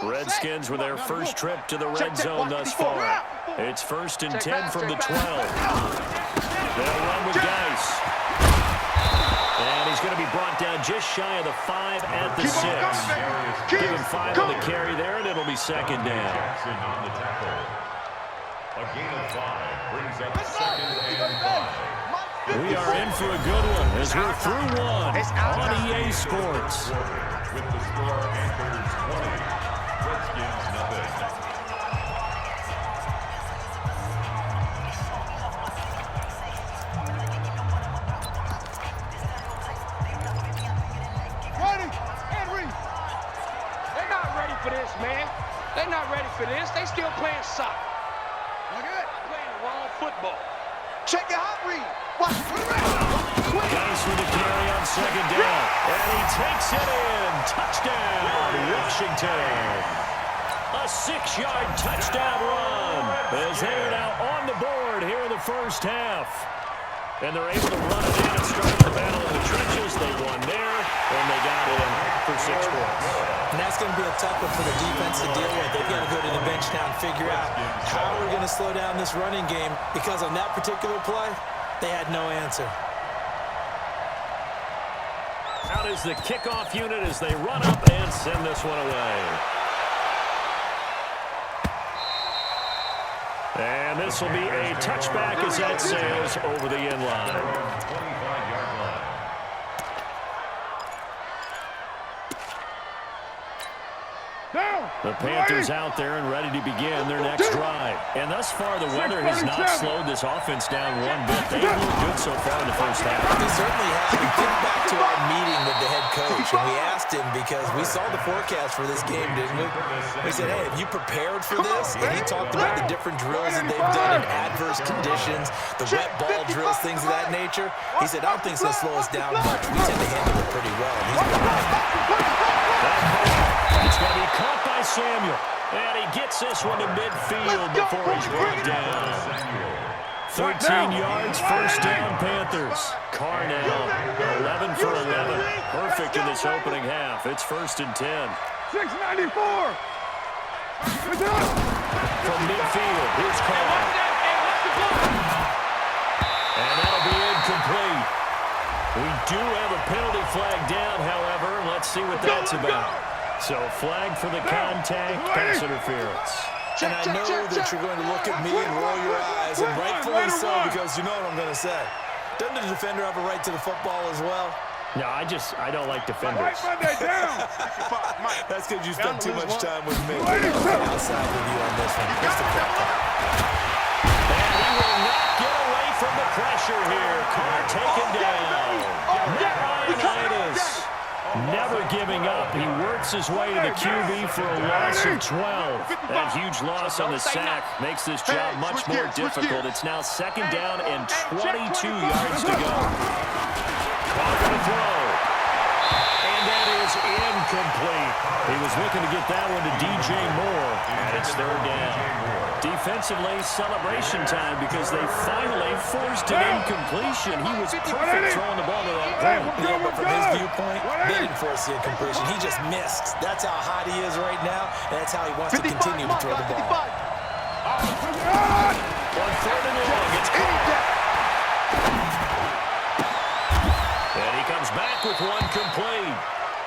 Redskins with their first trip to the red zone thus far. It's 1st and 10 from the 12. They'll run with Geis. And he's going to be brought down just shy of the 5 at the 6. Give him 5 on the carry there, and it'll be 2nd down. A gain of 5 brings up 2nd and 5. We are in for a good one as we're through one on EA Sports. With the score Panthers 20, Redskins nothing. They're not ready for this, man. They're not ready for this. They still playing soccer. Look at it. Playing the wrong football. Check your hot read. Watch. Geis with the carry on 2nd down. And he takes it in. Touchdown, Washington. A 6-yard touchdown run as they are now on the board here in the first half. And they're able to run it in and start the battle in the trenches. They won there, and they got in for 6 points. And that's going to be a tough one for the defense to deal with. They've got to go to the bench now and figure out how we're going to slow down this running game, because on that particular play, they had no answer. Out is the kickoff unit as they run up and send this one away. And this will be a touchback as that sails over the end line. 25-yard line. The Panthers out there and ready to begin their next drive. And thus far, the weather has not slowed this offense down one bit. They've looked good so far in the first half. They certainly have. We think back to our meeting with the head coach, and we asked him, because we saw the forecast for this game, didn't we? We said, hey, have you prepared for this? And he talked about the different drills that they've done in adverse conditions, the wet ball drills, things of that nature. He said, I don't think it's going to slow us down much. We tend to handle it pretty well. And he's been right. It's going to be caught by Samuel. And he gets this one to midfield before he's brought down. 13 yards, 1st down, Panthers. Carr now, 11 for 11. Perfect in this opening half. It's 1st and 10. 694. From midfield, here's Carr. And that'll be incomplete. We do have a penalty flag down, however. Let's see what that's about. So flag for the contact, pass interference. And I know that you're going to look at me and roll your eyes, and rightfully so, because you know what I'm going to say. Doesn't the defender have a right to the football as well? No, I don't like defenders. That's because you spent too much time with me. Outside with you on this one. Mr. Captain. And he will not get away from the pressure here. Carr taken down. Marianitis. Never giving up. He works his way to the QB for a loss of 12. That huge loss on the sack makes this job much more difficult. It's now 2nd down and 22 yards to go. Carr going to throw. And that is incomplete. He was looking to get that one to DJ Moore. And it's 3rd down. Defensively, celebration time, because they finally forced an incompletion. He was perfect throwing the ball to that point. Yeah, but from his viewpoint, they didn't force the incompletion. He just missed. That's how hot he is right now, and that's how he wants to continue to throw the ball. On 3rd and long, it's Carr. And he comes back with one complete.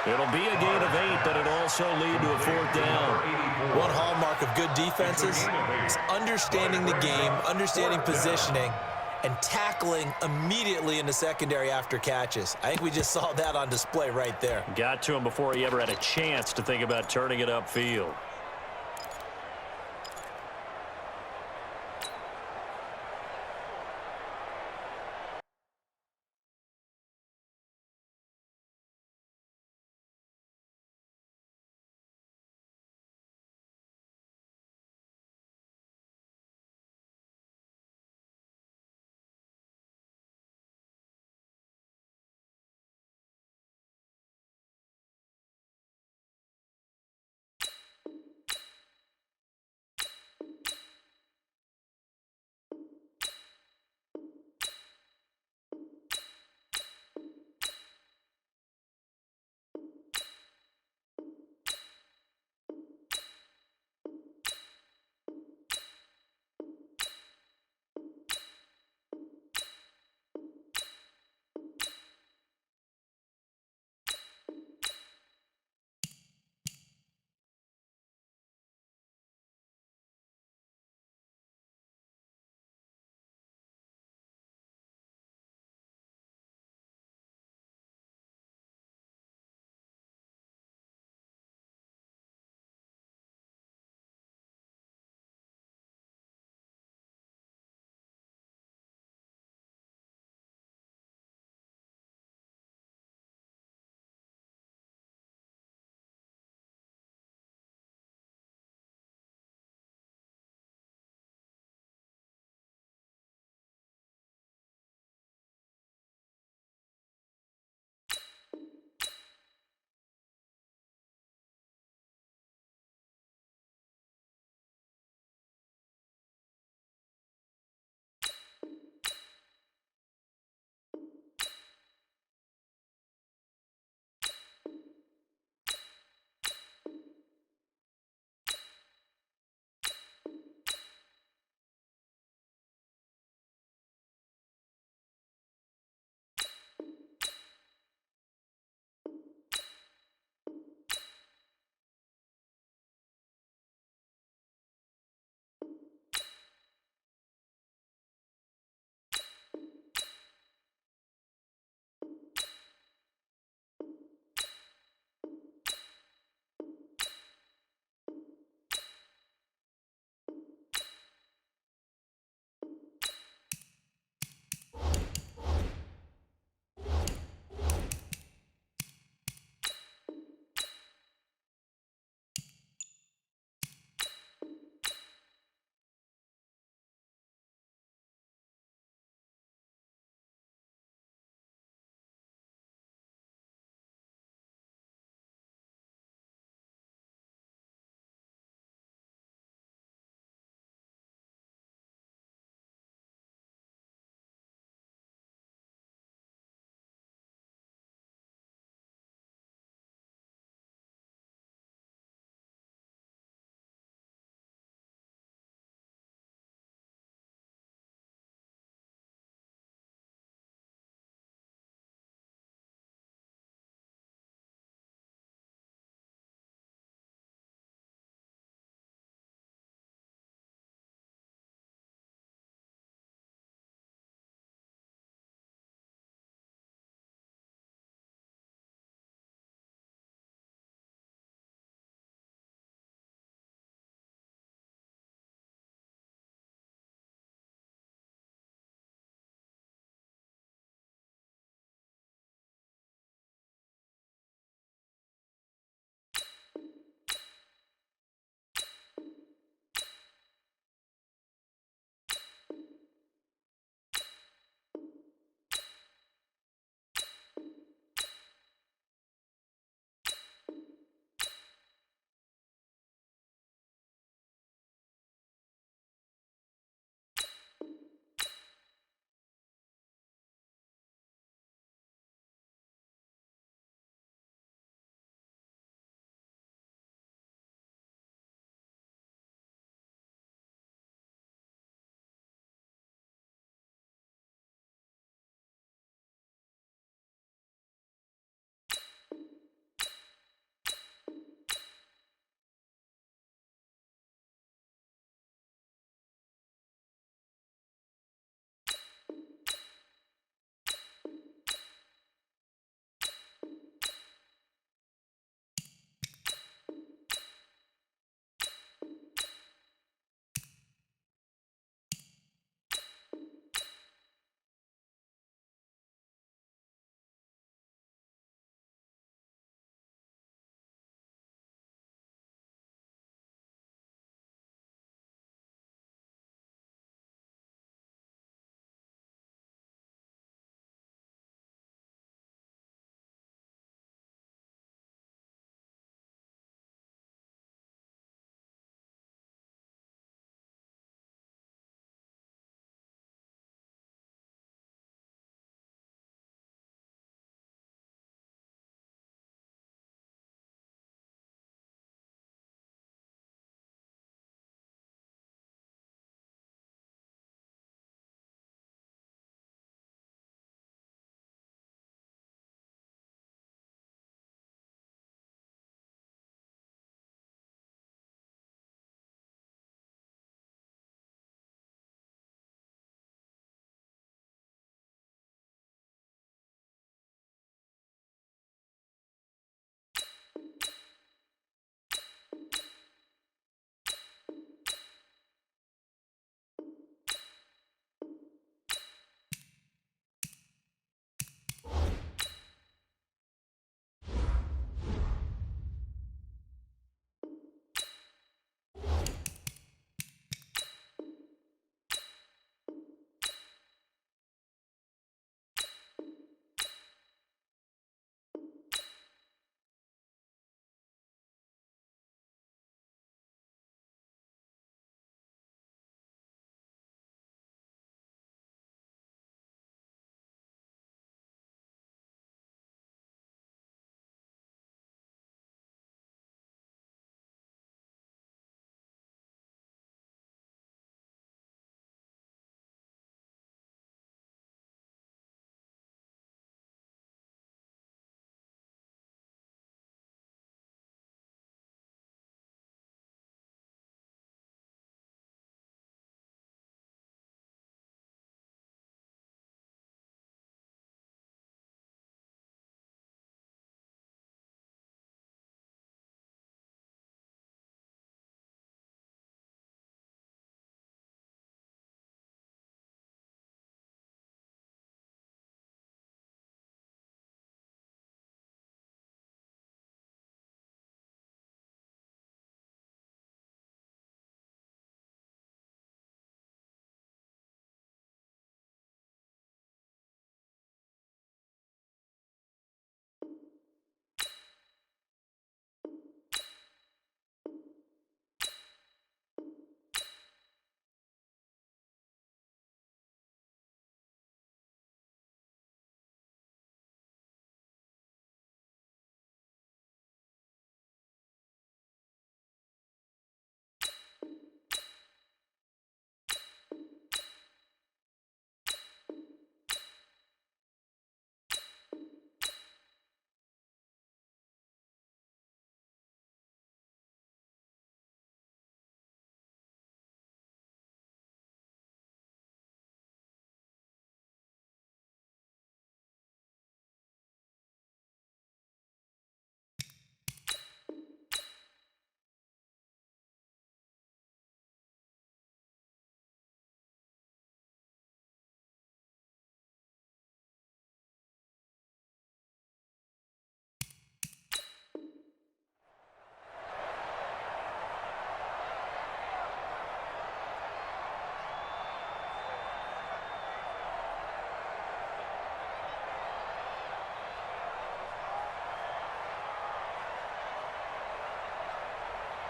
It'll be a gain of 8, but it'll also lead to a 4th down. One hallmark of good defenses is understanding the game, understanding positioning, and tackling immediately in the secondary after catches. I think we just saw that on display right there. Got to him before he ever had a chance to think about turning it upfield.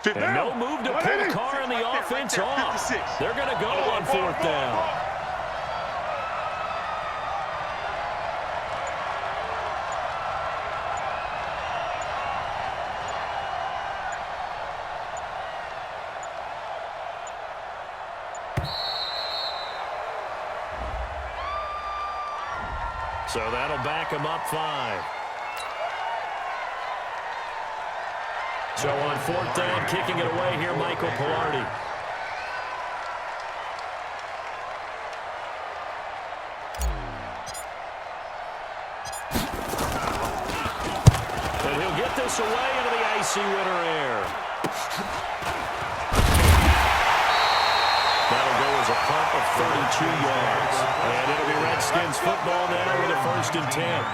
And no move to pull Carr and the offense off. They're going to go on 4th down. So that'll back him up 5. So on 4th down, kicking it away here, Michael Pilardi. And he'll get this away into the icy winter air. That'll go as a punt of 32 yards. And it'll be Redskins football now with a 1st and 10.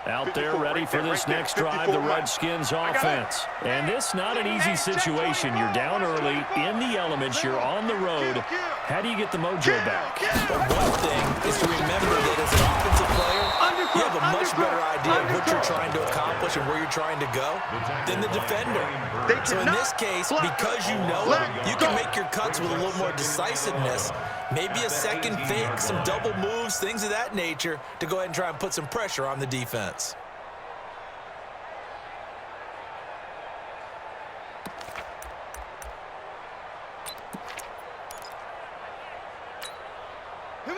Out there ready for this next drive, the Redskins offense. And this not an easy situation. You're down early, in the elements, you're on the road. How do you get the mojo back? Well, one thing is to remember that as an offensive player, you have a much better idea of what you're trying to accomplish and where you're trying to go than the defender. So in this case, because you know it, you can make your cuts with a little more decisiveness. Maybe a second fake, some double moves, things of that nature to go ahead and try and put some pressure on the defense.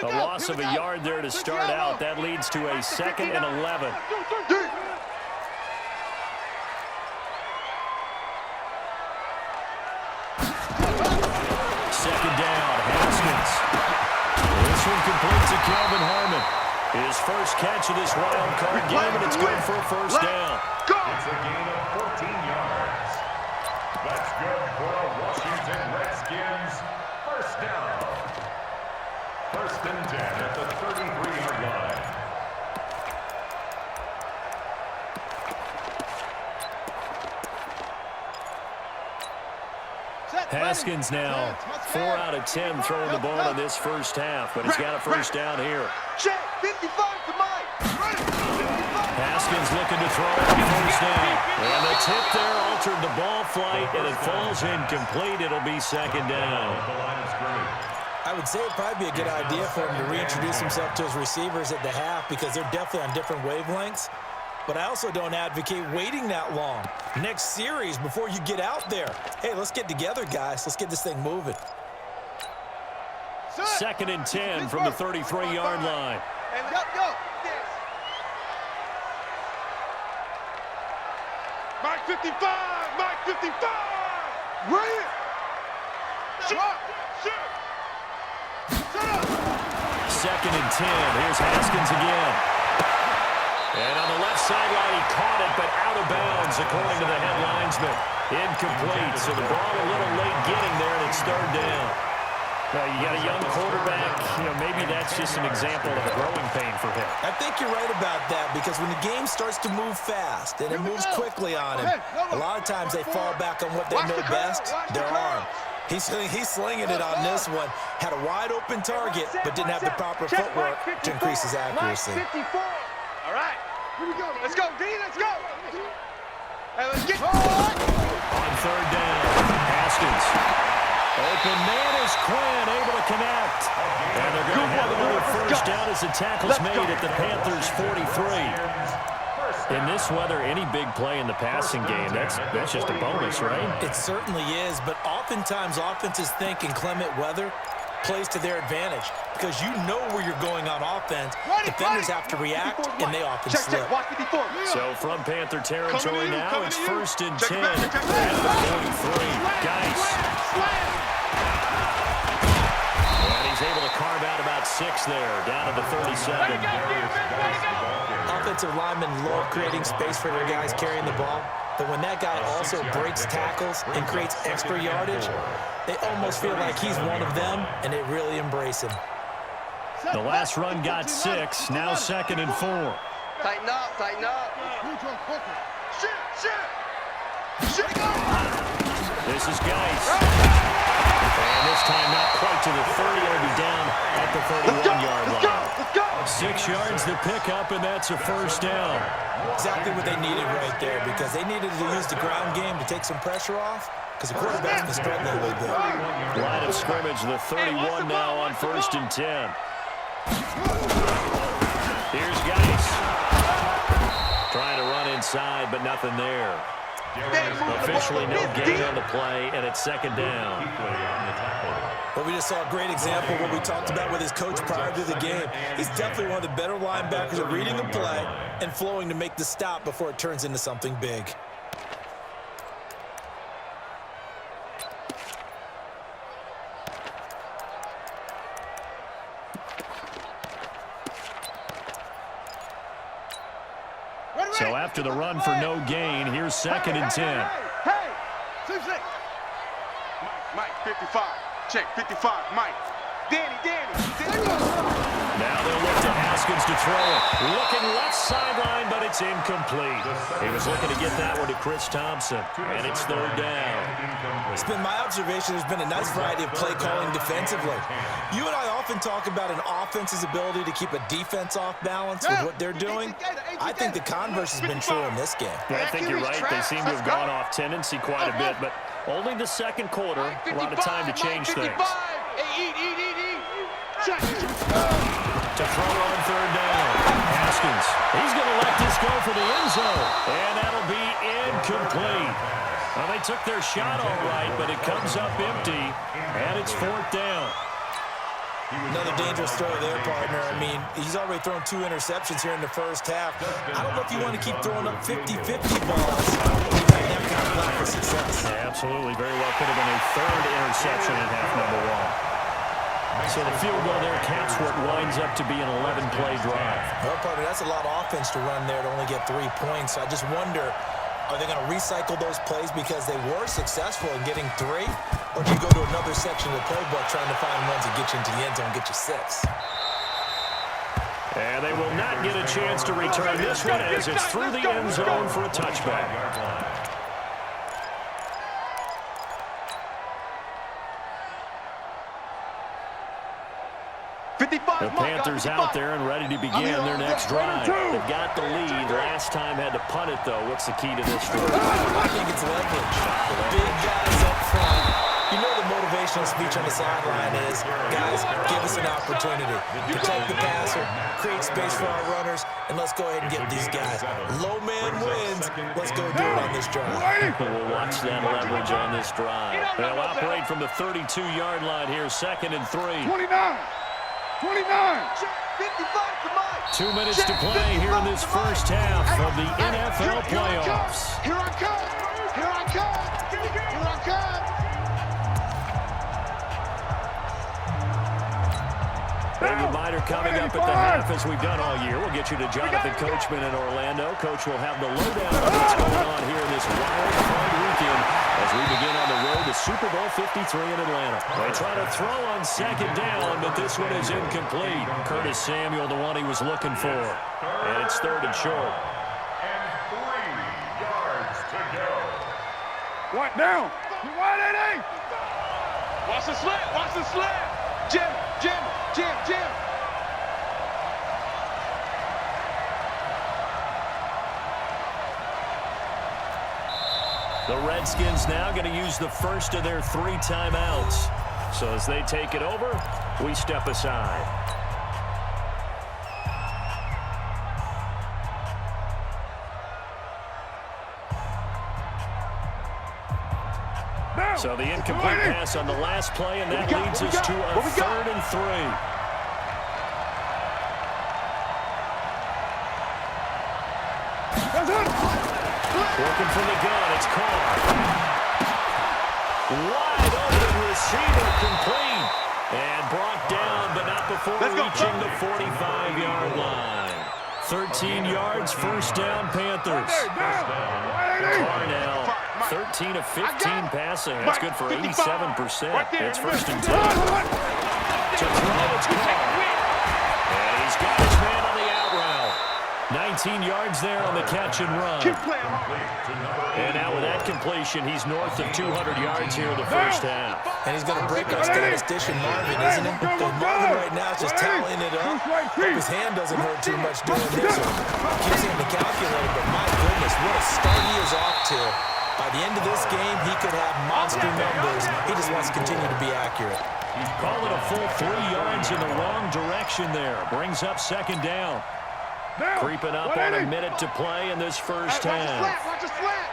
A loss of a yard there to start out. That leads to a 2nd and 11. Second down, Haskins. This one completes to Calvin Harmon. His first catch of this wild card game, and it's good for a 1st down. It's a gain of 14 yards. That's good for a Washington Redskins 1st down. 1st and 10 at the 33-yard line. Haskins now 4 out of 10 throwing the ball in this first half, but he's got a 1st down here. Check, 55 to Mike. Haskins looking to throw on 1st down. And the tip there altered the ball flight, and it falls incomplete. It'll be 2nd down. I would say it'd probably be a good idea for him to reintroduce himself to his receivers at the half because they're definitely on different wavelengths. But I also don't advocate waiting that long. Next series before you get out there. Hey, let's get together, guys. Let's get this thing moving. 2nd and 10 from the 33-yard line. Go. Mike 55! Mike 55! Right here! Shoot! 2nd and 10. Here's Haskins again. And on the left sideline, he caught it, but out of bounds, according to the head linesman. Incomplete, so the ball a little late getting there, and it's 3rd down. Now, you got a young quarterback. Maybe that's just an example of a growing pain for him. I think you're right about that because when the game starts to move fast and it moves quickly on him, a lot of times they fall back on what they know best, their arm. He's slinging it on this one. Had a wide-open target, but didn't have the proper footwork to increase his accuracy. All right. Here we go. Let's go, D. Let's go. Hey, let's get on 3rd down. Haskins. Open man is Quinn, able to connect. And they're going to have another 1st down as the tackle's made at the Panthers' 43. In this weather, any big play in the passing game, that's just a bonus, right? It certainly is, but oftentimes offenses think inclement weather plays to their advantage because you know where you're going on offense. Defenders have to react, and they often slip. So from Panther territory now, it's 1st and 10 at the 43. Guys. And he's able to carve out about 6 there, down to the 37. Offensive linemen love creating space for their guys carrying the ball. But when that guy also breaks tackles and creates extra yardage, they almost feel like he's one of them, and they really embrace him. The last run got 6, now 2nd and 4. Tighten up, tighten up. This is Geis. And this time not quite to the 30. It'll be down at the 31-yard line. 6 yards the pickup, and that's a first down. Exactly what they needed right there, because they needed to use the ground game to take some pressure off, because the quarterback's been struggling a little bit. Line of scrimmage, the 31 now on 1st and 10. Here's Geis. Trying to run inside, but nothing there. Officially no gain on the play, and it's 2nd down. But we just saw a great example of what we talked about with his coach prior to the game. He's definitely one of the better linebackers at reading the play and flowing to make the stop before it turns into something big. So after the run for no gain, here's 2nd and 10. Hey, 6. Mike, 55. Check, 55, Mike. Danny. Now they'll look to Haskins to throw it. Looking left sideline, but it's incomplete. He was looking to get that one to Chris Thompson, and it's 3rd down. It's been my observation there's been a nice variety of play calling defensively. You and I often talk about an offense's ability to keep a defense off balance with what they're doing. I think the converse has been true in this game. Yeah, I think you're right. They seem to have gone off tendency quite a bit, but only the 2nd quarter, a lot of time to change things. Eat. To throw on 3rd down. Haskins, he's going to let this go for the end zone, and that'll be incomplete. Well, they took their shot all right, but it comes up empty, and it's 4th down. Another dangerous throw there, partner. I mean, he's already thrown 2 interceptions here in the first half. I don't know if you want to keep throwing up 50-50 balls. You might have kind of lack of success. Yeah, absolutely. Very well could have been a 3rd interception in half number 1. So the field goal there caps what winds up to be an 11-play drive. Well, partner, that's a lot of offense to run there to only get 3 points. So I just wonder, are they going to recycle those plays because they were successful in getting 3? Or do you go to another section of the playbook trying to find ones that get you into the end zone and get you 6? And they will not get a chance to return this one as it's through the end zone for a touchback. The Panthers out there and ready to begin their next drive. They've got the lead. Last time had to punt it, though. What's the key to this drive? I think it's leverage. Big guys up front. You know the motivational speech on the sideline is, guys, give us an opportunity. Protect the passer, create space for our runners, and let's go ahead and get these guys. Low man wins. Let's go do it on this drive. We'll watch that leverage on this drive. They'll operate from the 32-yard line here, 2nd and 3. 29. 2 minutes to play here in this first half of the NFL playoffs. Here I come. A reminder coming up at the half, as we've done all year. We'll get you to Jonathan Coachman in Orlando. Coach will have the lowdown on what's going on here in this wild card weekend as we begin on the road to Super Bowl 53 in Atlanta. They try to throw on 2nd down, but this one is incomplete. Curtis Samuel, the one he was looking for. And it's 3rd and short. And 3 yards to go. What now? Wide 8. Watch the slant. Jim. The Redskins now going to use the first of their 3 timeouts. So as they take it over, we step aside. So the incomplete pass on the last play, and that leads us to a 3rd and 3. Working from the gun, it's caught. Wide open receiver, complete. And brought down, but not before reaching the 45-yard line. 13 yards, first down, Panthers. Carnell, 13 of 15 passing. That's good for 87%. It's 1st and 10. To throw, it's caught. And he's got his man on the out route. 19 yards there on the catch and run. And now with that completion, he's north of 200 yards here in the first half. And he's going to break our statistician Marvin, isn't he? Because Marvin right now is just tallying it up. Hope his hand doesn't hurt too much doing this one. Keeps hitting the calculator, but my goodness, what a start he is off to. By the end of this game, he could have monster numbers. He just wants to continue to be accurate. Call it a full 3 yards in the wrong direction there. Brings up second down. Creeping up on a minute to play in this first half. Watch the slant.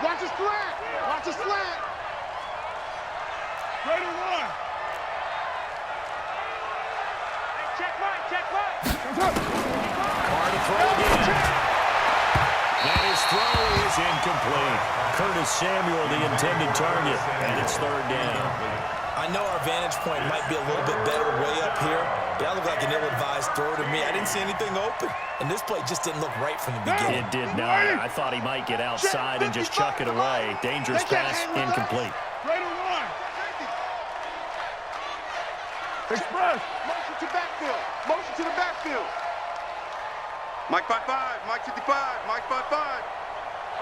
Watch the slant. Watch the slant. Ready to run. Check right. Carr to throw again. And his throw is incomplete. Curtis Samuel, the intended target, and it's third down. I know our vantage point might be a little bit better way up here, but that looked like an ill-advised throw to me. I didn't see anything open, and this play just didn't look right from the beginning. It did not. I thought he might get outside and just chuck it away. Dangerous pass, incomplete. Ready to run. Express. Motion to backfield. Motion to the backfield. Mike 5-5. Mike 55. Mike 5-5.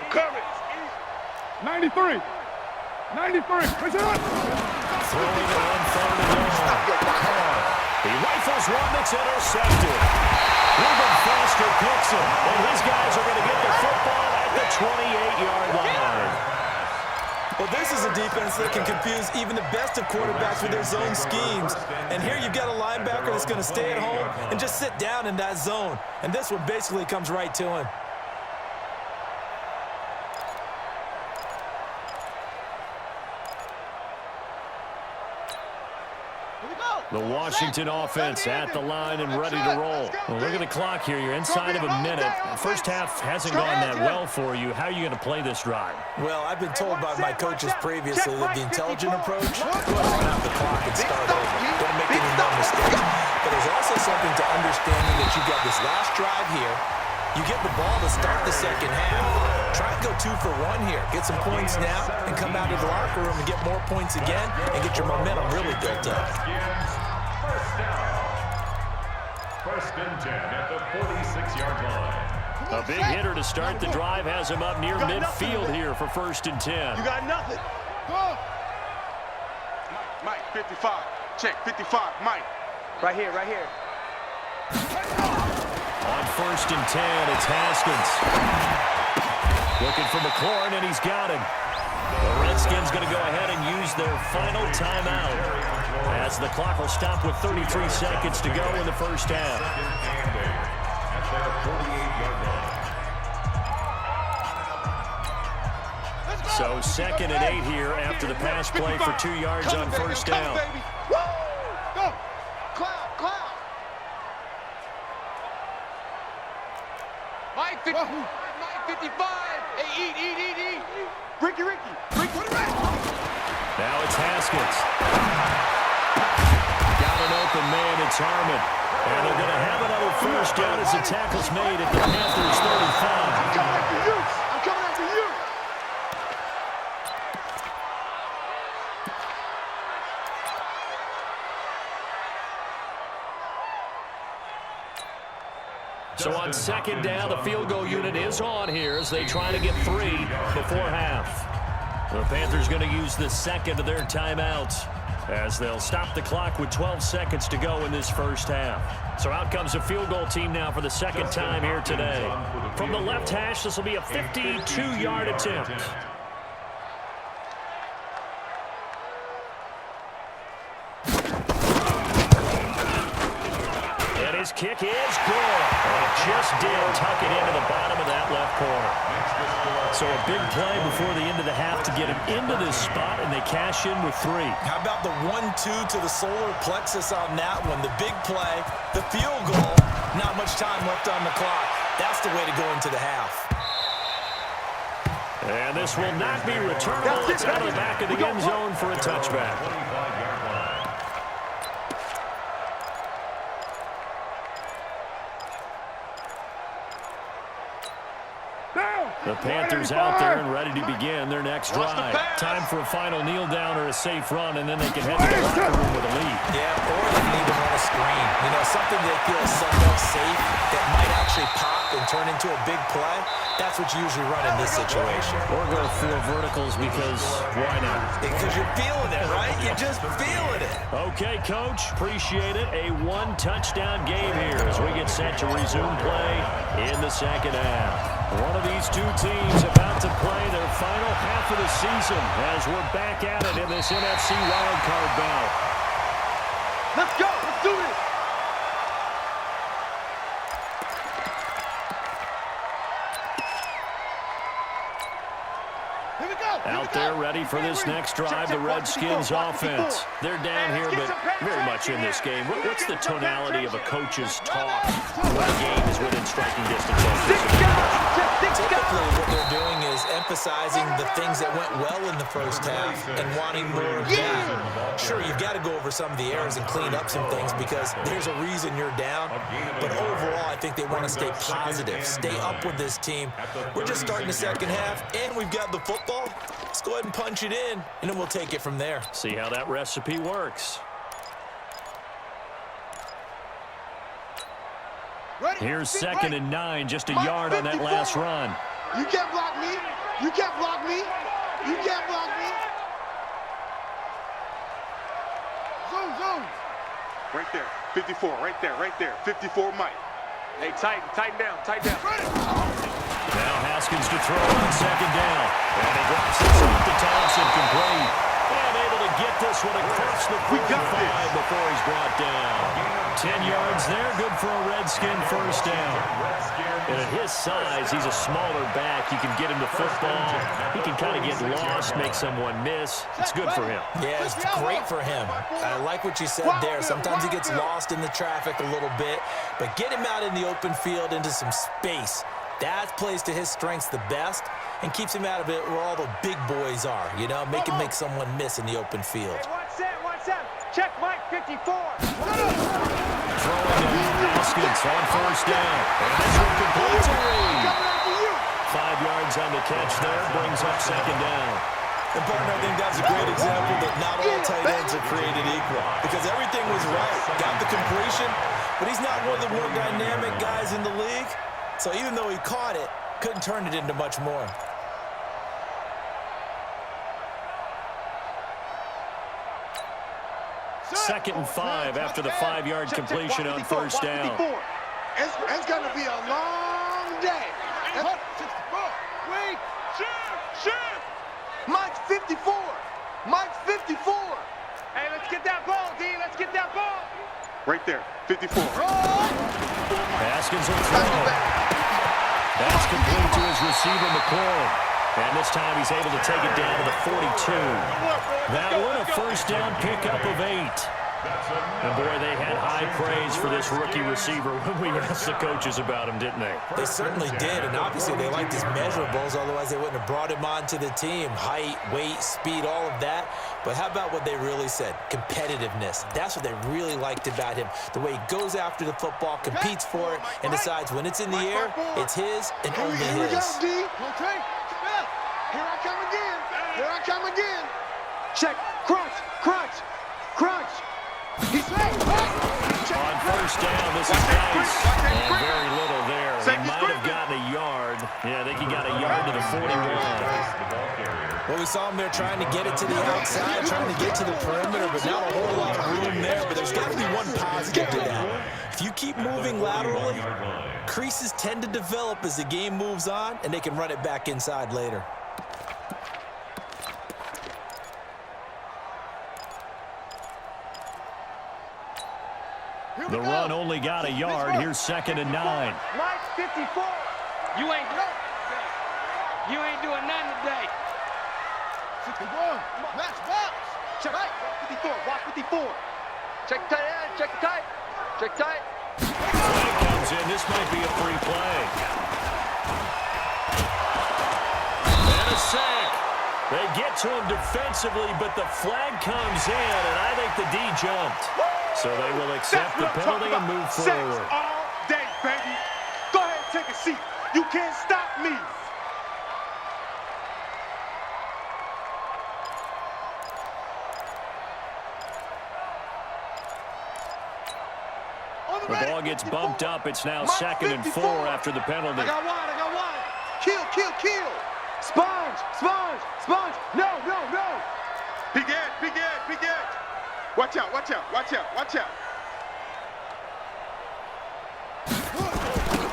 I'm coming. 93. 93. Push it up. Throwing it on third and long. He rifles one that's intercepted. Ruben Foster picks him, and his guys are going to get the football at the 28-yard line. Well, this is a defense that can confuse even the best of quarterbacks with their zone schemes. And here you've got a linebacker that's going to stay at home and just sit down in that zone. And this one basically comes right to him. The Washington offense at the line and ready to roll. Well, look at the clock here. You're inside of a minute. The first half hasn't gone that well for you. How are you going to play this drive? Well, I've been told by my coaches previously that the intelligent approach, go run out the clock and start over. Don't make any more mistakes. But there's also something to understanding that you've got this last drive here. You get the ball to start the second half. Try and go 2 for 1 here. Get some points now and come out of the locker room and get more points again and get your momentum really built up. First down. First and 10 at the 46-yard line. A big hitter to start the drive has him up near midfield here for first and 10. You got nothing. Go. Mike 55. Check 55. Mike. Right here. Right here. On first and 10, it's Haskins. Looking for McLaurin, and he's got him. The Redskins going to go ahead and use their final timeout as the clock will stop with 33 seconds to go in the first half. So second and 8 here after the pass play for 2 yards on first down. Go. Cloud. Mike 55. Hey, eat. Ricky. Put it back. Now it's Haskins. Got an open man, it's Harmon. And they're going to have another first down as the tackle's made at the Panthers 35. I'm coming after you. So on second down, the field goal unit is on here as they try to get 3 before half. The Panthers going to use the second of their timeouts as they'll stop the clock with 12 seconds to go in this first half. So out comes a field goal team now for the second time here today. From the left hash, this will be a 52-yard attempt. And his kick is good. And just did tuck it into the bottom of that left corner. So a big play before the end of the half to get him into this spot, and they cash in with 3. How about the 1-2 to the solar plexus on that one? The big play, the field goal, not much time left on the clock. That's the way to go into the half. And this will not be returnable. It's out of the back of the end zone for a touchback. Down. The Panthers out there and ready to begin their next drive. Time for a final kneel down or a safe run, and then they can head to the locker room with a lead. Yeah, or they can even run a screen. You know, something that feels somewhat safe that might actually pop and turn into a big play. That's what you usually run in this situation. Or go four verticals because why not? Because you're feeling it, right? You're just feeling it. Okay, Coach. Appreciate it. A one-touchdown game here as we get set to resume play in the second half. One of these two teams about to play their final half of the season as we're back at it in this NFC Wildcard bout. Let's go. Let's do this. Out there ready for this next drive, the Redskins offense. They're down here, but very much in this game. What's the tonality of a coach's talk when a game is within striking distance? Typically, what they're doing is emphasizing the things that went well in the first half and wanting more of that. Sure, you've got to go over some of the errors and clean up some things because there's a reason you're down. But overall, I think they want to stay positive, stay up with this team. We're just starting the second half, and we've got the football. Let's go ahead and punch it in, and then we'll take it from there. See how that recipe works. Here's 2nd and 9, just a yard on that last run. You can't block me. You can't block me. You can't block me. Zoom, zoom. Right there. 54, right there, right there. 54, Mike. Hey, tighten down. Now Haskins to throw on 2nd down. And he drops this off to Thompson, complete. And able to get this one across the 45 before he's brought down. 10 yards there, good for a Redskin first down. And at his size, he's a smaller back. You can get him to football. He can kind of get lost, make someone miss. It's good for him. Yeah, it's great for him. I like what you said there. Sometimes he gets lost in the traffic a little bit, but get him out in the open field into some space. That plays to his strengths the best and keeps him out of it where all the big boys are, you know, make him make someone miss in the open field. Hey, one set. Check Mike 54. Throwing to Haskins on first down. And this one completes a read. 5 yards on the catch there, brings up 2nd down. And partner, I think that's a great example that not all tight ends are created equal because everything was right. Got the completion, but he's not one of the more dynamic guys in the league. So even though he caught it, couldn't turn it into much more. Second and 5 after the 5-yard completion on first down. It's going to be a long day. Wait. Shoot. Mike's 54. Mike's 54. Hey, let's get that ball, D. Let's get that ball. Right there. 54. Haskins will throw. That's complete to his receiver, McLaurin. And this time he's able to take it down to the 42. That one a first down pickup of 8. And boy, they had high praise for this rookie receiver when we asked the coaches about him, didn't they? They certainly did, and obviously they liked his measurables, otherwise they wouldn't have brought him onto the team. Height, weight, speed, all of that. But how about what they really said? Competitiveness. That's what they really liked about him. The way he goes after the football, competes for it, and decides when it's in the air, it's his and only his. Here we go, D. Okay. Here I come again. Here I come again. Check. Crunch. He's on first down, this is nice. And very little there. He might have gotten a yard. Yeah, I think he got a yard to the 41. Well, we saw him there trying to get it to the outside, trying to get to the perimeter, but not a whole lot of room there. But there's got to be one positive to that. If you keep moving laterally, creases tend to develop as the game moves on, and they can run it back inside later. The run only got a yard. Here's 2nd and 9. Mike 54. You ain't doing nothing today. 61. Match box. Check right. 54. Watch 54. Check tight end. Check tight. Flag comes in. This might be a free play. And a sack. They get to him defensively, but the flag comes in, and I think the D jumped. So they will accept the penalty and move forward. All day, baby. Go ahead and take a seat. You can't stop me. ball gets bumped up. It's now 2nd and 4 after the penalty. I got one. Kill. Sponge. No. Big edge. Watch out.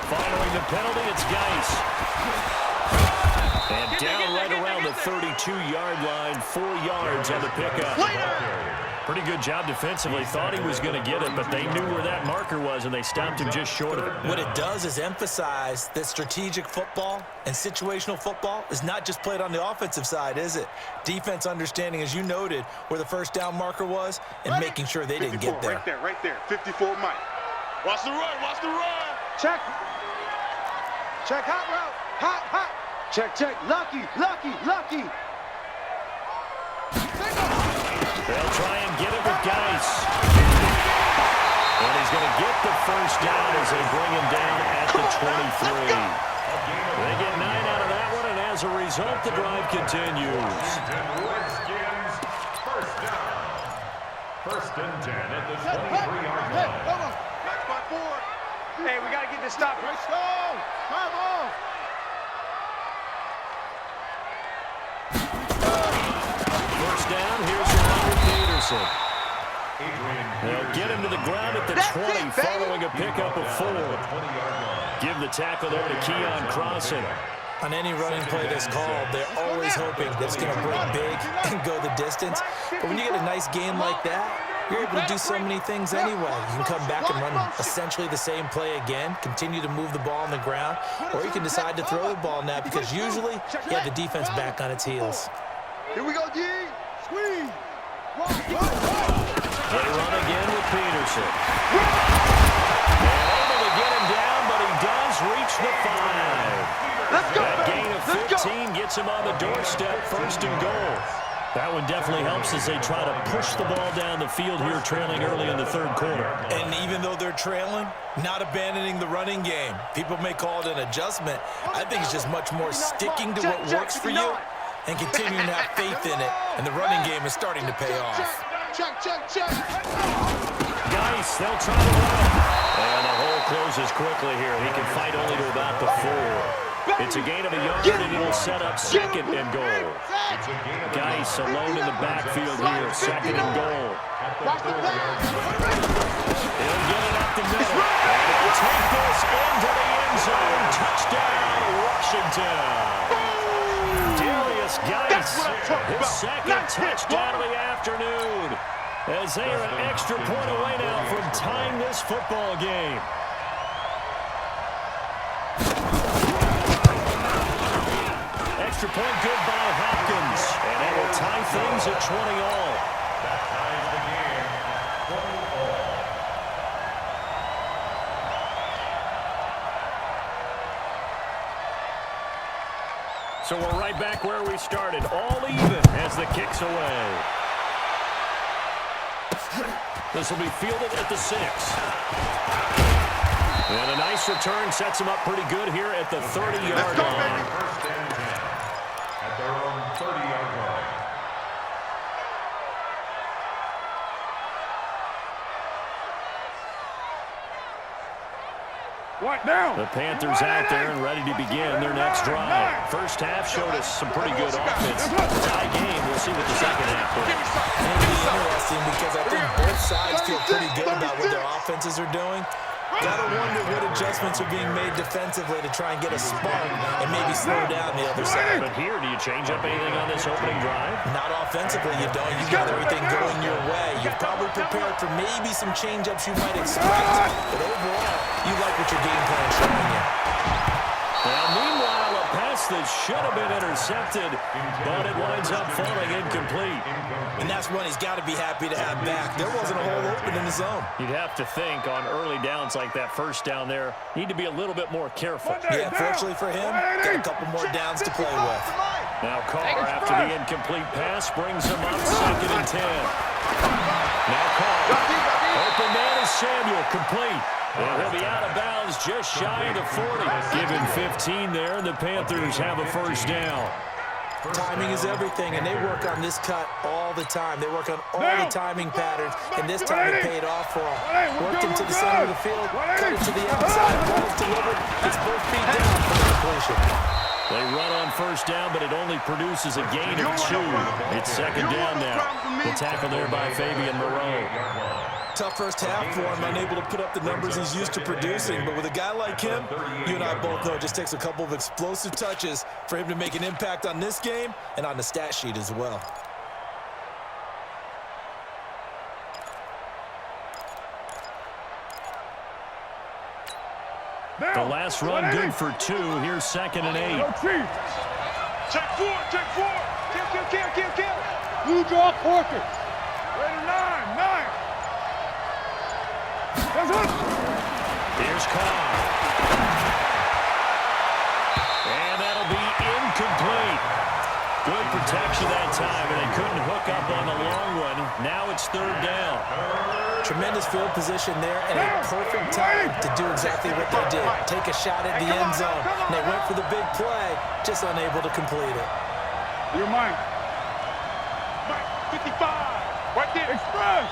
Following the penalty, it's Geis. And down right around the 32-yard line, 4 yards on the pickup. Pretty good job defensively. Thought he was going to get it, but they knew where that marker was, and they stopped him just short of it. What it does is emphasize that strategic football and situational football is not just played on the offensive side, is it? Defense understanding, as you noted, where the first down marker was and making sure they didn't get there. Right there. 54 Mike. Watch the run. Check, hot route. Hot. Check. Lucky. They'll try and get it with Geis. And he's going to get the first down as they bring him down at the 23. They get 9 out of that one, and as a result, the drive continues. Redskins, first down. 1st and 10 at the 23-yard line. Black spot 4. Hey, we got to get this stopped. Let's go. Come on. First down, here's Peterson. They'll get him to the ground at the 20 following a pickup of 4. Give the tackle there to Keon Crossen. On any running play that's called, they're always hoping that it's going to break big and go the distance. But when you get a nice game like that, you're able to do so many things anyway. You can come back and run essentially the same play again, continue to move the ball on the ground, or you can decide to throw the ball now because usually you have the defense back on its heels. Here we go, G. Squeeze. They run again with Peterson. They're able to get him down, but he does reach the 5. That gain of 15 gets him on the doorstep, 1st and goal. That one definitely helps as they try to push the ball down the field here, trailing early in the 3rd quarter. And even though they're trailing, not abandoning the running game. People may call it an adjustment. I think it's just much more sticking to what works for you and continuing to have faith in it. And the running game is starting to pay off. Check. Geis, they'll try to run it. And the hole closes quickly here. He can fight only to about the 4. It's a gain of a yard, and it'll set up 2nd and goal. Geis alone in the backfield here, 2nd and goal. He'll get it up the middle. And he'll take this into the end zone. Touchdown, Washington. Darius Geis, his 2nd touchdown of the afternoon. As they are an extra point away now from tying this football game. Extra point good by Hopkins. And it will tie things at 20 all. That ties the game at 20 all. So we're right back where we started. All even as the kick's away. This will be fielded at the 6. And a nice return sets him up pretty good here at the 30-yard line. 1st and 10 at their own 30-yard line. The Panthers out there and ready to begin their next drive. First half showed us some pretty good offense. Tie game. We'll see what the second half brings. It'll be interesting because I think both sides feel pretty good about what their offenses are doing. Gotta wonder what adjustments are being made defensively to try and get a spark and maybe slow down the other side. But here, do you change up anything on this opening drive? Not offensively, you don't. You got everything going your way. You're probably prepared for maybe some change-ups you might expect. But overall, you like what your game plan is showing you. Well, meanwhile, a pass that should have been intercepted, but it winds up falling incomplete. And that's one he's got to be happy to have back. There wasn't a hole open in the zone. You'd have to think on early downs like that first down there, need to be a little bit more careful. Yeah, fortunately for him, got a couple more downs to play with. Now Carr, after the incomplete pass, brings him up 2nd and 10. Now Carr. Open man is Samuel, complete. And he'll be out of bounds just shy of the 40. Give him 15 there, and the Panthers have a first down. Timing is everything, and they work on this cut all the time. They work on all the timing patterns, and this time it paid off for them. Worked into the center of the field, cut it to the outside, ball's delivered, gets both feet down for the completion. They run on first down, but it only produces a gain of 2. It's second down now. The tackle there by Fabian Moreau. Tough first half for him, unable to put up the numbers he's used to producing. But with a guy like him, you and I both know it just takes a couple of explosive touches for him to make an impact on this game and on the stat sheet as well. The last run good for 2. Here's second and 8. Check 4, check 4. Kill. Blue draw quarter. Ready 9. Here's Carr. And that'll be incomplete. Good protection that time, and they couldn't hook up on the long one. Now it's third down. Tremendous field position there and a perfect time to do exactly what they did. Take a shot at the end zone. And they went for the big play, just unable to complete it. You're mine. Mike, 55. Right there. Express.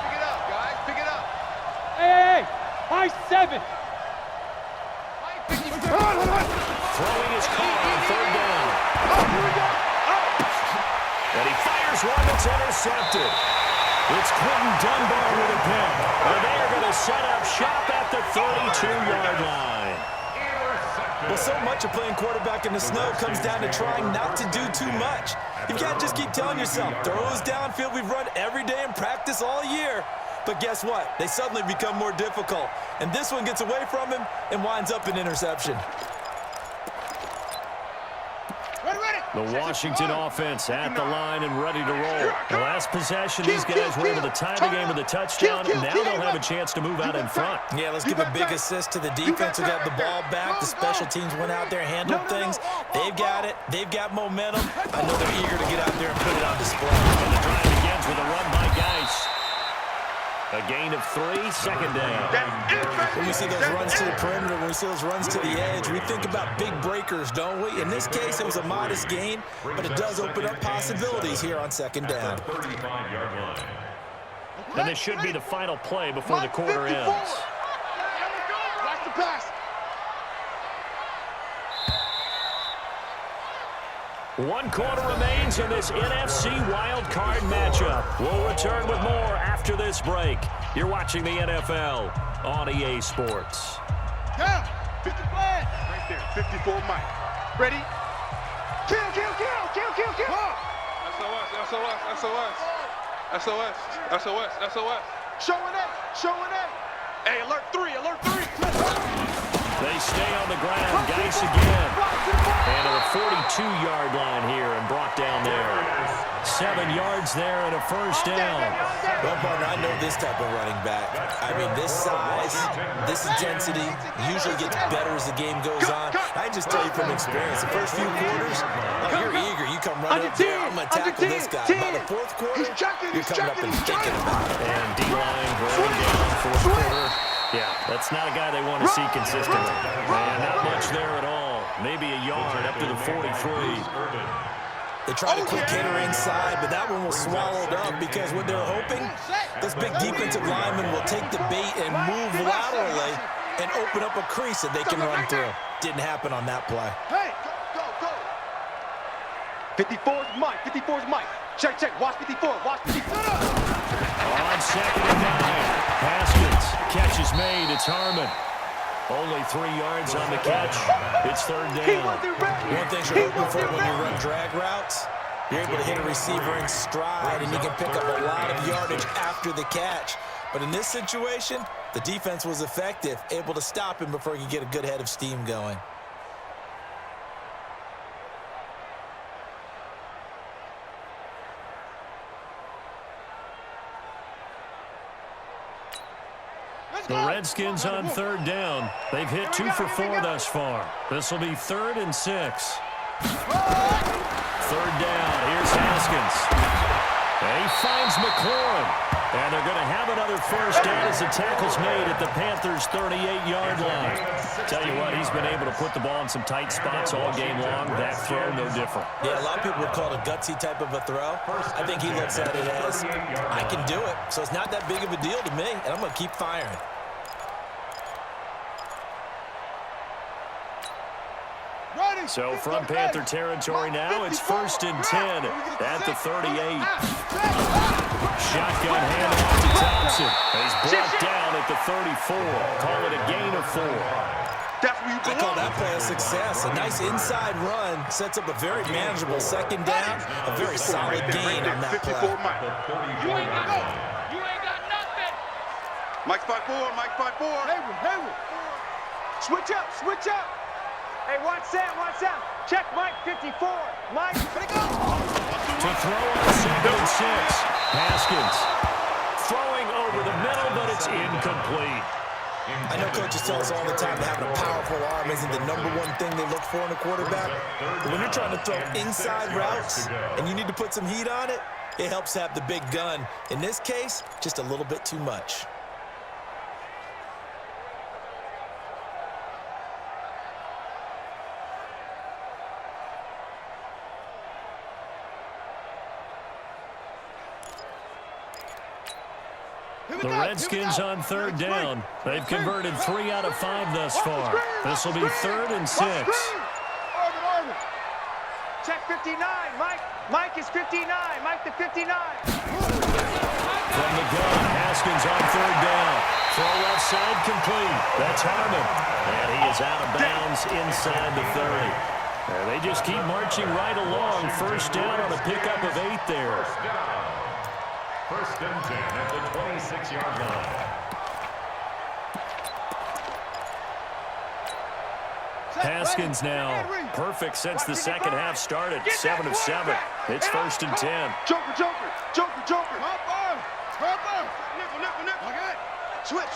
Pick it up, guys. Pick it up. Hey. High 7. Throwing his car on third down. Here we go. And he fires one that's intercepted. It's Quentin Dunbar with a pick. And they are going to set up shop at the 32-yard line. Well, so much of playing quarterback in the snow comes down to trying not to do too much. You've got to just keep telling yourself, throws downfield we've run every day in practice all year. But guess what? They suddenly become more difficult. And this one gets away from him and winds up an interception. The Washington offense at the line and ready to roll. The last possession, these guys were able to tie the game with a touchdown, and now they'll have a chance to move out in front. Yeah, let's give a big assist to the defense who got the ball back. The special teams went out there, handled things. They've got it. They've got momentum. I know they're eager to get out there and put it on display. And the drive begins with a run by Geis. A gain of 3, second down. When we see those runs to the perimeter, when we see those runs to the edge, we think about big breakers, don't we? In this case, it was a modest gain, but it does open up possibilities here on second down. And this should be the final play before the quarter ends. Watch the pass. One quarter remains in this NFC Wildcard matchup. We'll return with more after this break. You're watching the NFL on EA Sports. Down. 50 flag. Right there. 54 Mike. Ready? Kill. SOS. Showing it. Hey, alert 3. They stay on the ground. Geis again. And to the 42-yard line here and brought down there. 7 yards there and a first down. Well, partner, I know this type of running back. I mean, this size, this intensity usually gets better as the game goes on. I just tell you from experience, the first few quarters, you're eager. You come running up there, I'm going to tackle this guy. By the fourth quarter, you're coming up and thinking about it. And D-line rolling down fourth quarter. Yeah, that's not a guy they want to see consistently. And not much there at all. Maybe a yard up to the 43. They try to quick hitter inside, but that one was swallowed up because what they're hoping, those big defensive linemen will take the bait and move laterally and open up a crease that they can run through. Didn't happen on that play. Hey, go. 54's Mike. Check. Watch 54. On second and 9. Haskins. Catch is made. It's Harmon. Only 3 yards on the catch. It's third down. One thing you're hoping for when you run drag routes, you're able to hit a receiver in stride, and you can pick up a lot of yardage after the catch. But in this situation, the defense was effective, able to stop him before he could get a good head of steam going. The Redskins on third down. They've hit 2 for 4 thus far. This will be 3rd and 6. Third down. Here's Haskins. And he finds McLaurin. And they're going to have another first down as the tackle's made at the Panthers' 38-yard line. Tell you what, he's been able to put the ball in some tight spots all game long. That throw, no different. Yeah, a lot of people would call it a gutsy type of a throw. I think he looks at it as, I can do it, so it's not that big of a deal to me, and I'm going to keep firing. So from Panther territory now, it's 1st and 10 at the 38. Shotgun handoff to Thompson. He's brought down at the 34. Call it a gain of 4. I call that play a success. A nice inside run sets up a very manageable second down. A very solid gain on that play. You ain't got nothing. Mike's 5-4, Mike's 5-4. Hayward. Switch up. Hey, watch that. Check Mike 54. Mike, let it go. To throw on 2nd and 6. Haskins throwing over the middle, but it's incomplete. I know coaches tell us all the time that having a powerful arm isn't the #1 thing they look for in a quarterback. But when you're trying to throw inside routes and you need to put some heat on it, it helps to have the big gun. In this case, just a little bit too much. The Redskins on 3rd down. They've converted 3 out of 5 thus far. This will be 3rd and 6. Check 59. Mike is 59. Mike the 59. From the gun, Haskins on 3rd down. Throw left side complete. That's Harmon. And he is out of bounds inside the 30. And they just keep marching right along. 1st down on a pickup of 8 there. 1st and 10 at the 26-yard line. Haskins now perfect since the second half started. 7 of 7. It's 1st and 10. Joker. Nickel. Switch.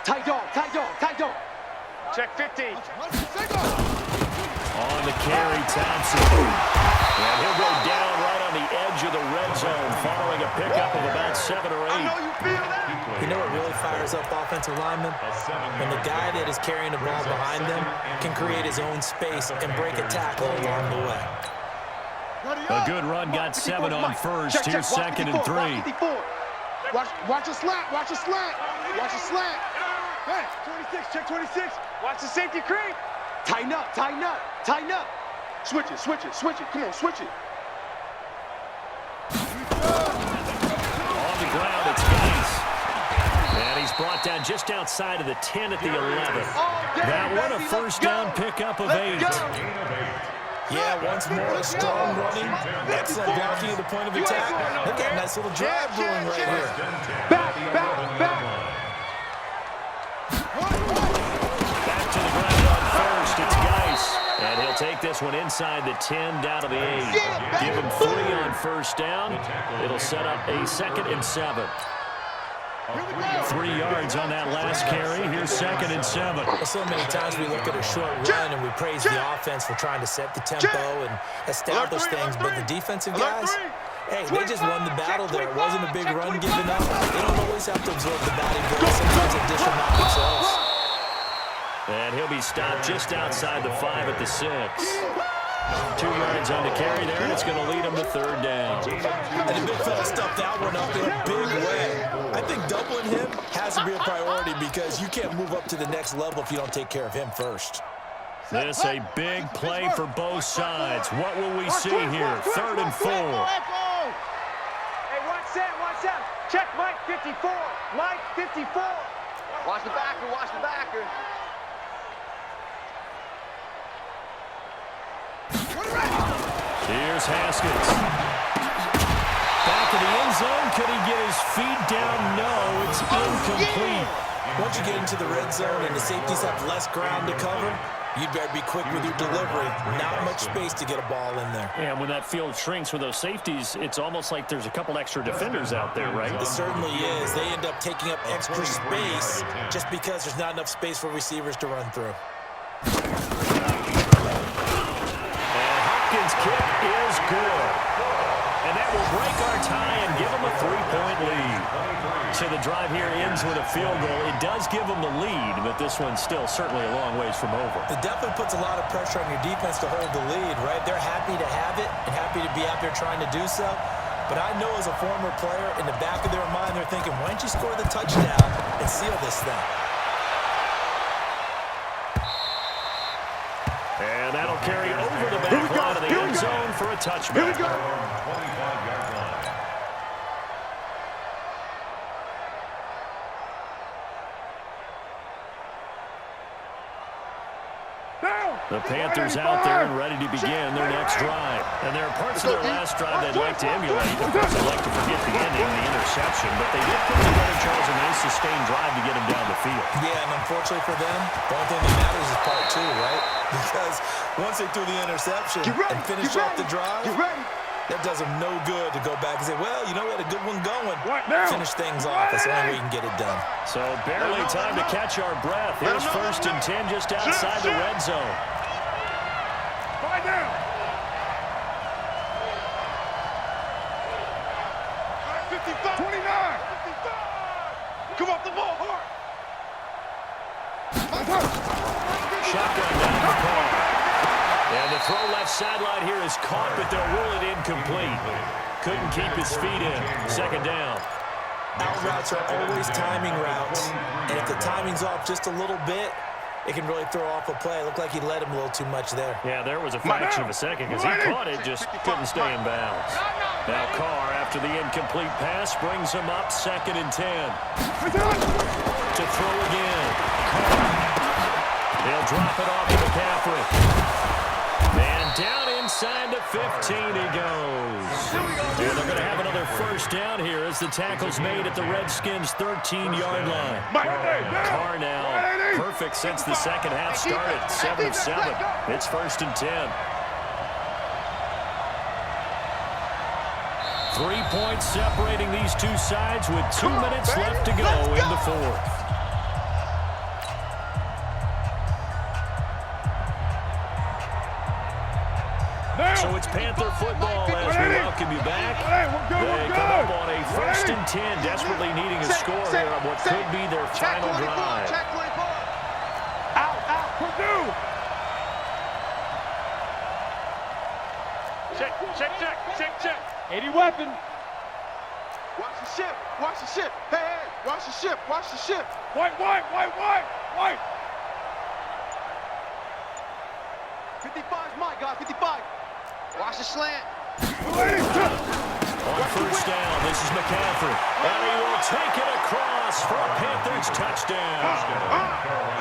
Tight dog. Check 50. On the carry, Thompson. And he'll go down right on the edge of the red zone following a pickup of about 7 or 8. I know you feel that. You know what really fires up offensive linemen? When the guy that is carrying the ball behind them can create his own space and break a tackle along the way. A good run got 7 on 1st. Here's 2nd and 3. Watch a slant. Hey, 26, check 26. Watch the safety creep. Tighten up. Switch it. Come on, switch it. On the ground, it's Guice. And he's brought down just outside of the 10 at the 11. That one, a 1st down pickup of 8. Yeah, once more, strong running, excellent blocking at the point of attack. Look at a nice little drive brewing right here. Back. Back to the ground on 1st, it's Guice. And he'll take this one inside the 10 down to the 8. Give him 3 on 1st down. It'll set up a 2nd and 7. 3 yards on that last carry. Here's 2nd and 7. So many times we look at a short run and we praise the offense for trying to set the tempo and establish things, but the defensive guys, hey, they just won the battle there. It wasn't a big run given up. They don't always have to absorb the batting blows. Sometimes they dish them out themselves. And he'll be stopped just outside the 5 at the 6. 2 yards on the carry there, and it's going to lead him to 3rd down. And the big fella stuffed that one up in a big way. I think doubling him has to be a priority because you can't move up to the next level if you don't take care of him first. This a big play for both sides. What will we see here? 3rd and 4. Hey, watch that. Check Mike 54. Mike 54. Watch the backer. Here's Haskins. Back in the end zone. Could he get his feet down? No, it's incomplete. Once you get into the red zone and the safeties have less ground to cover, you'd better be quick with your delivery. Not much space to get a ball in there. And when that field shrinks with those safeties, it's almost like there's a couple extra defenders out there, right? It certainly is. They end up taking up extra space just because there's not enough space for receivers to run through. And Hopkins' kick is good. And that will break our tie and give them a 3-point lead. So the drive here ends with a field goal. It does give them the lead, but this one's still certainly a long ways from over. It definitely puts a lot of pressure on your defense to hold the lead, right? They're happy to have it and happy to be out there trying to do so. But I know as a former player, in the back of their mind, they're thinking, why don't you score the touchdown and seal this thing? And that'll carry over the back line of the end zone for a touchback. Here we go. 25-yard line. The Panthers out there and ready to begin their next drive. And there are parts of their last drive they'd like to emulate. Of course, they'd like to forget the ending, the interception, but they did put together, Charles, a nice sustained drive to get them down the field. Yeah, and unfortunately for them, the only thing that matters is part two, right? Because once they threw the interception and finished off the drive, that does them no good to go back and say, well, you know, we had a good one going. Finish things off. That's the only way you can get it done. So barely time to catch our breath. Here's 1st and 10 just outside the red zone. Right down. 55, 29. 55. Come off the ball hard. Shotgun down the car. And the throw left sideline here is caught, but they'll rule it incomplete. Couldn't keep his feet in. 2nd down. Out routes are always timing routes. And if the timing's off just a little bit, it can really throw off a play. It looked like he led him a little too much there. Yeah, there was a fraction of a second because he caught it, just couldn't stay in bounds. Now Carr, after the incomplete pass, brings him up 2nd and 10. To throw again. Carr. He'll drop it off to McCaffrey. And down inside the 15 he goes. And they're going to have another 1st down here as the tackle's made at the Redskins' 13-yard line. Carr now perfect since the second half started. 7 of 7. It's 1st and 10. 3 points separating these two sides with 2 minutes left to go in the 4th. So it's Panther football as we welcome you back. They come up on a 1st and 10, desperately needing a score here on what could be their final drive. Out, Purdue. Check. 80 weapon. Watch the ship. Hey, watch the ship. White. 55's my guy, 55. Watch the slant. On 1st down, this is McCaffrey. And he will take it across for a Panthers touchdown.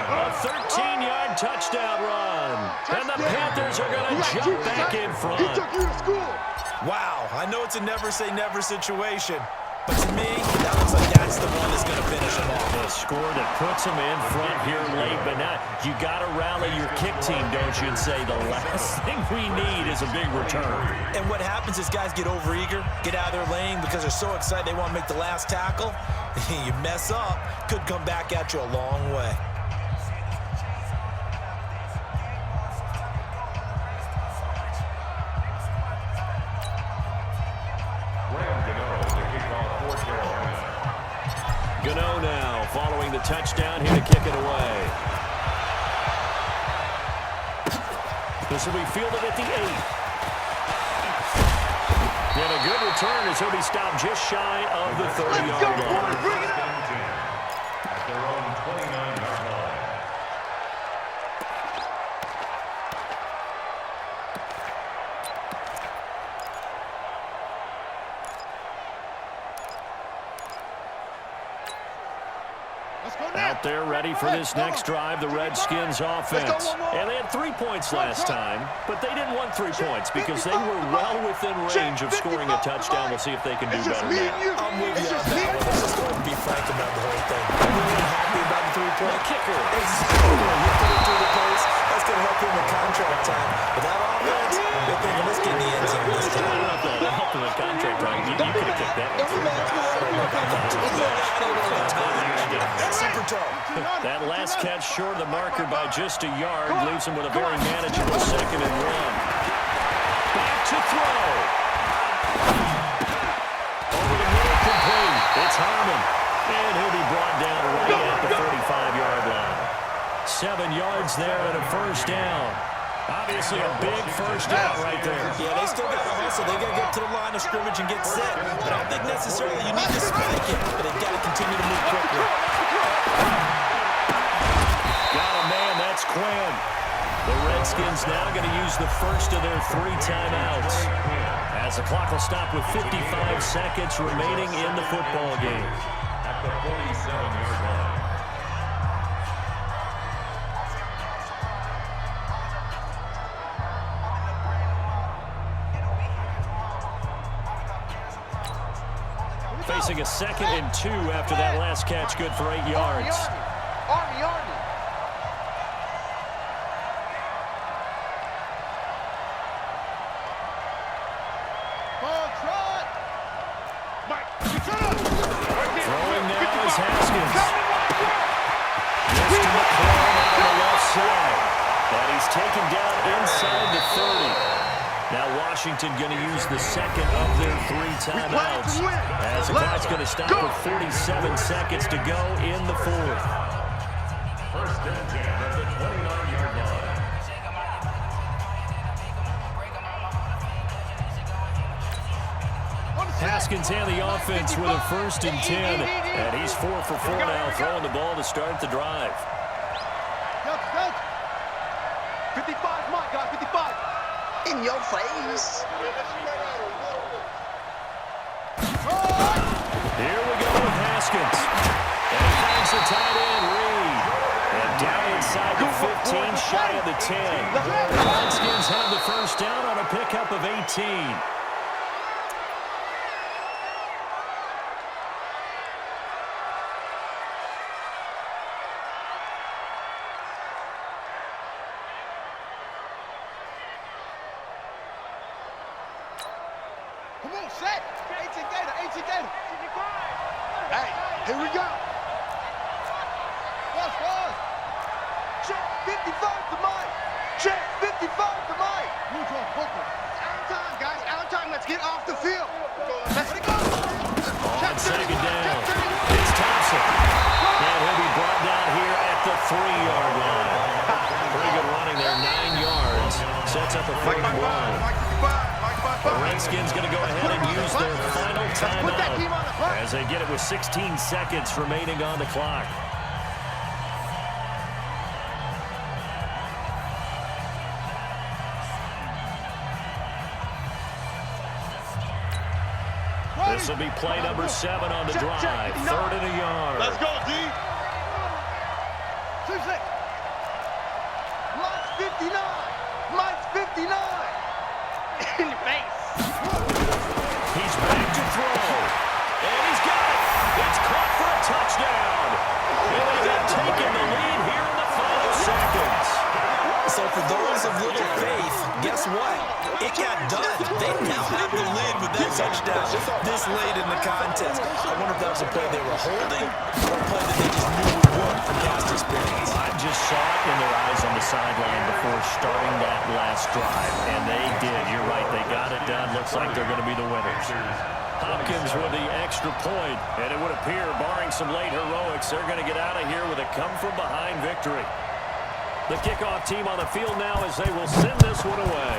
A 13-yard touchdown run. And the Panthers are going to jump back in front. He took you to school. Wow, I know it's a never-say-never situation, but to me, that looks like that's the one that's going to finish him off. A score that puts them in front here late, but now you got to rally your kick team, don't you, and say the last thing we need is a big return. And what happens is guys get overeager, get out of their lane because they're so excited they want to make the last tackle. You mess up, could come back at you a long way. Gano now following the touchdown here to kick it away. This will be fielded at the 8. And a good return as he'll be stopped just shy of the 30-yard line. Bring it up. At their own 29-yard line. Out there ready for this next drive, the Redskins offense. And they had 3 points last time, but they didn't want 3 points because they were well within range of scoring a touchdown. We'll see if they can do better now. I'm with you on that one. Let's just go and be frank about the whole thing. Everyone happy about the 3-point Kicker. Exactly. You put it through the post. That's going to help him with contract time. But that offense, they're thinking, let's get in the end zone this time. They'll help him with contract time. You could have kicked that one. Super toe. That last catch short of the marker by just a yard leaves him with a very manageable 2nd and 1. Back to throw. Harmon. And he'll be brought down right at the 45-yard line. 7 yards there and a first down. Obviously a big first down right there. Yeah, they still got to hustle. They got to get to the line of scrimmage and get set. But I don't think necessarily you need to spike it, but they've got to continue to move quickly. Got a man, that's Quinn. The Redskins now going to use the first of their 3 timeouts, as the clock will stop with 55 seconds remaining in the football game. At the 47-yard line. Facing a 2nd and 2 after that last catch, good for 8 yards. Army. Throwing now is Haskins. Mr. McClellan on the left side. And he's taken down inside the 30. Now Washington going to use the second of their 3 timeouts, as the clock's going to stop with 47 seconds to go in the 4th. First and 10 at the 29-yard line. Haskins and the offense with a 1st and 10, and he's 4 for 4 now, throwing the ball to start the drive. 55, my God, 55. In your face. Here we go with Haskins. And he finds the tight end, Reed. And down inside the 15, shy of the 10. The Redskins have the first down on a pickup of 18. Come on, set. 18 Gator. Hey, here we go. Watch. Check 55 to Mike. Check 55 to Mike. Move on, quickly. Out of time, guys. Out of time. Let's get off the field. Let's go. On 2nd down, it's Thompson. And he'll be brought down here at the 3-yard line. Pretty good running there, 9 yards. Sets up a 3rd and 1. The Redskins going to go ahead and use their final timeout as they get it with 16 seconds remaining on the clock. This will be play number 7 on the drive. 3rd and a yard. Let's go, D. 2 6. Mike's 59. Mike's 59. In your face. He's back to throw. And he's got it. It's caught for a touchdown. And they have taken the lead here in the final seconds. So for those of little faith, guess what? It got done. They now have the lead with that touchdown this late in the contest. I wonder if that was a play they were holding or a play that they just knew would work from past experience. I just saw it in their eyes on the sideline before starting that last drive, and they did. You're right. They got it done. Looks like they're going to be the winners. Hopkins with the extra point, and it would appear, barring some late heroics, they're going to get out of here with a come-from-behind victory. The kickoff team on the field now as they will send this one away.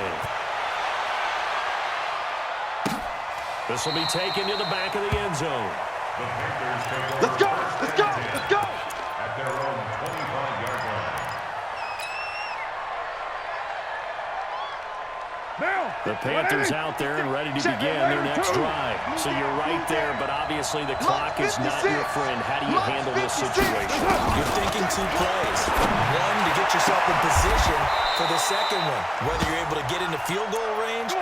This will be taken to the back of the end zone. Let's go. At their own 25-yard line. The Panthers out there and ready to begin their next drive. So you're right there, but obviously the clock is not your friend. How do you handle this situation? You're thinking 2 plays. One, to get yourself in position for the second one. Whether you're able to get into field goal range or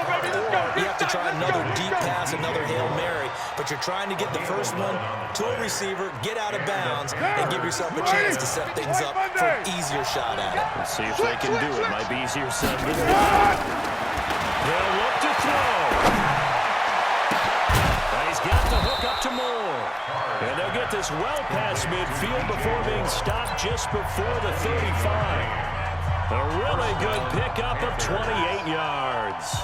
you have to try another deep pass, another Hail Mary. But you're trying to get the first one to a receiver, get out of bounds, and give yourself a chance to set things up for an easier shot at it. Let's see if they can do it. Might be easier said than done. They'll look to throw. He's got the hook up to Moore. And they'll get this well past midfield before being stopped just before the 35. A really good pickup of 28 yards.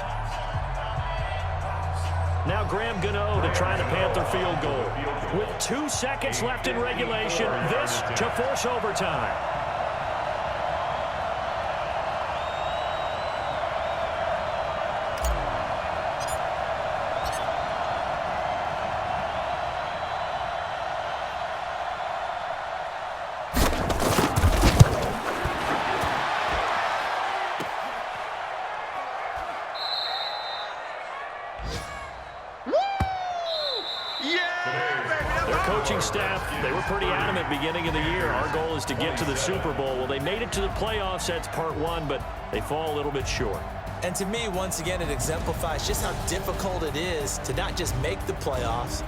Now Graham Gano to try the Panther field goal. With 2 seconds left in regulation, this to force overtime. Coaching staff, they were pretty adamant beginning of the year. Our goal is to get to the Super Bowl. Well, they made it to the playoffs. That's part one, but they fall a little bit short. And to me, once again, it exemplifies just how difficult it is to not just make the playoffs,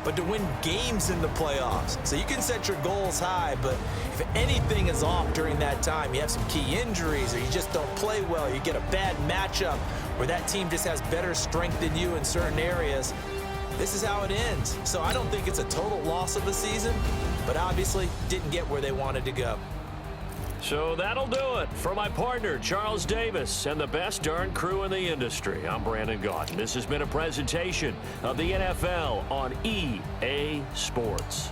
but to win games in the playoffs. So you can set your goals high, but if anything is off during that time, you have some key injuries or you just don't play well, you get a bad matchup where that team just has better strength than you in certain areas, this is how it ends. So I don't think it's a total loss of the season, but obviously didn't get where they wanted to go. So that'll do it. For my partner, Charles Davis, and the best darn crew in the industry, I'm Brandon Gaudin. This has been a presentation of the NFL on EA Sports.